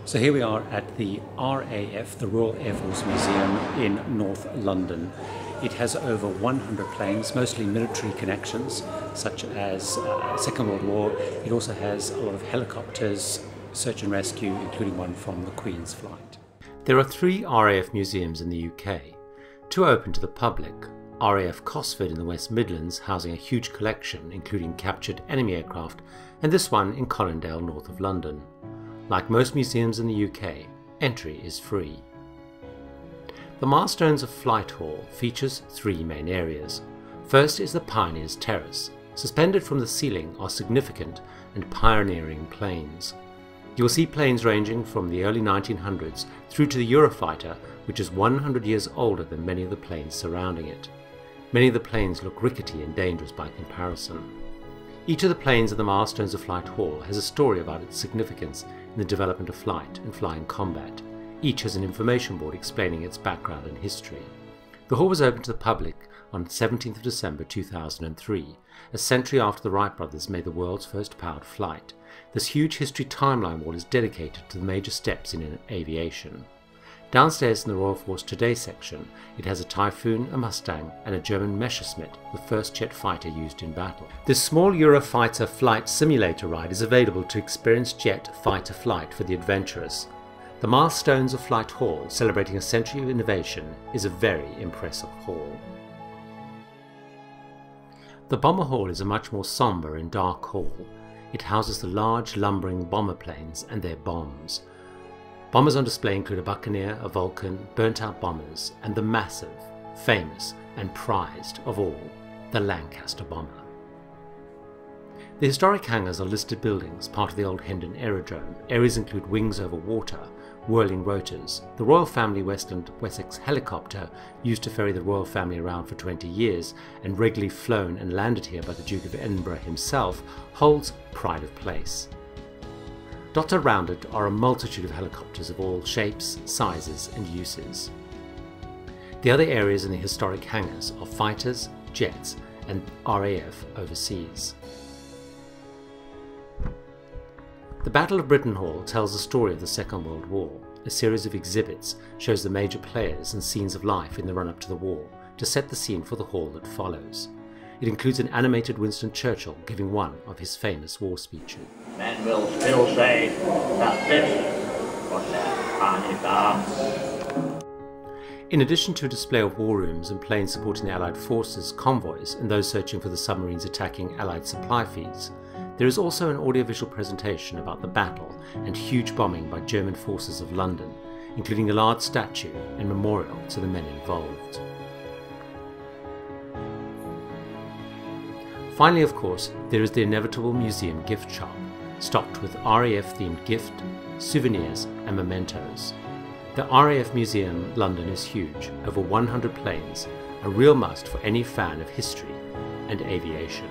So here we are at the RAF, the Royal Air Force Museum in North London. It has over 100 planes, mostly military connections, such as Second World War. It also has a lot of helicopters, search and rescue, including one from the Queen's flight. There are 3 RAF museums in the UK. 2 are open to the public. RAF Cosford in the West Midlands, housing a huge collection, including captured enemy aircraft, and this one in Colindale, north of London. Like most museums in the UK, entry is free. The Milestones of Flight Hall features 3 main areas. First is the Pioneers Terrace. Suspended from the ceiling are significant and pioneering planes. You will see planes ranging from the early 1900s through to the Eurofighter, which is 100 years older than many of the planes surrounding it. Many of the planes look rickety and dangerous by comparison. Each of the planes in the Milestones of Flight Hall has a story about its significance in the development of flight and flying combat. Each has an information board explaining its background and history. The hall was opened to the public on 17th of December 2003, a century after the Wright brothers made the world's first powered flight. This huge history timeline wall is dedicated to the major steps in aviation. Downstairs in the Royal Force Today section, it has a Typhoon, a Mustang and a German Messerschmitt, the first jet fighter used in battle. This small Eurofighter flight simulator ride is available to experienced jet fighter flight for the adventurous. The Milestones of Flight Hall, celebrating a century of innovation, is a very impressive hall. The Bomber Hall is a much more sombre and dark hall. It houses the large lumbering bomber planes and their bombs. Bombers on display include a Buccaneer, a Vulcan, burnt-out bombers, and the massive, famous, and prized of all, the Lancaster bomber. The historic hangars are listed buildings, part of the old Hendon Aerodrome. Areas include wings over water, whirling rotors, the Royal Family Westland Wessex helicopter used to ferry the Royal Family around for 20 years and regularly flown and landed here by the Duke of Edinburgh himself, holds pride of place. Dotted around it are a multitude of helicopters of all shapes, sizes and uses. The other areas in the historic hangars are fighters, jets and RAF overseas. The Battle of Britain Hall tells the story of the Second World War. A series of exhibits shows the major players and scenes of life in the run-up to the war to set the scene for the hall that follows. It includes an animated Winston Churchill giving one of his famous war speeches. Men will still say that this was their finest arm. In addition to a display of war rooms and planes supporting the Allied forces, convoys and those searching for the submarines attacking Allied supply feeds, there is also an audiovisual presentation about the battle and huge bombing by German forces of London, including a large statue and memorial to the men involved. Finally, of course, there is the inevitable museum gift shop, stocked with RAF-themed gift, souvenirs and mementos. The RAF Museum London is huge, over 100 planes, a real must for any fan of history and aviation.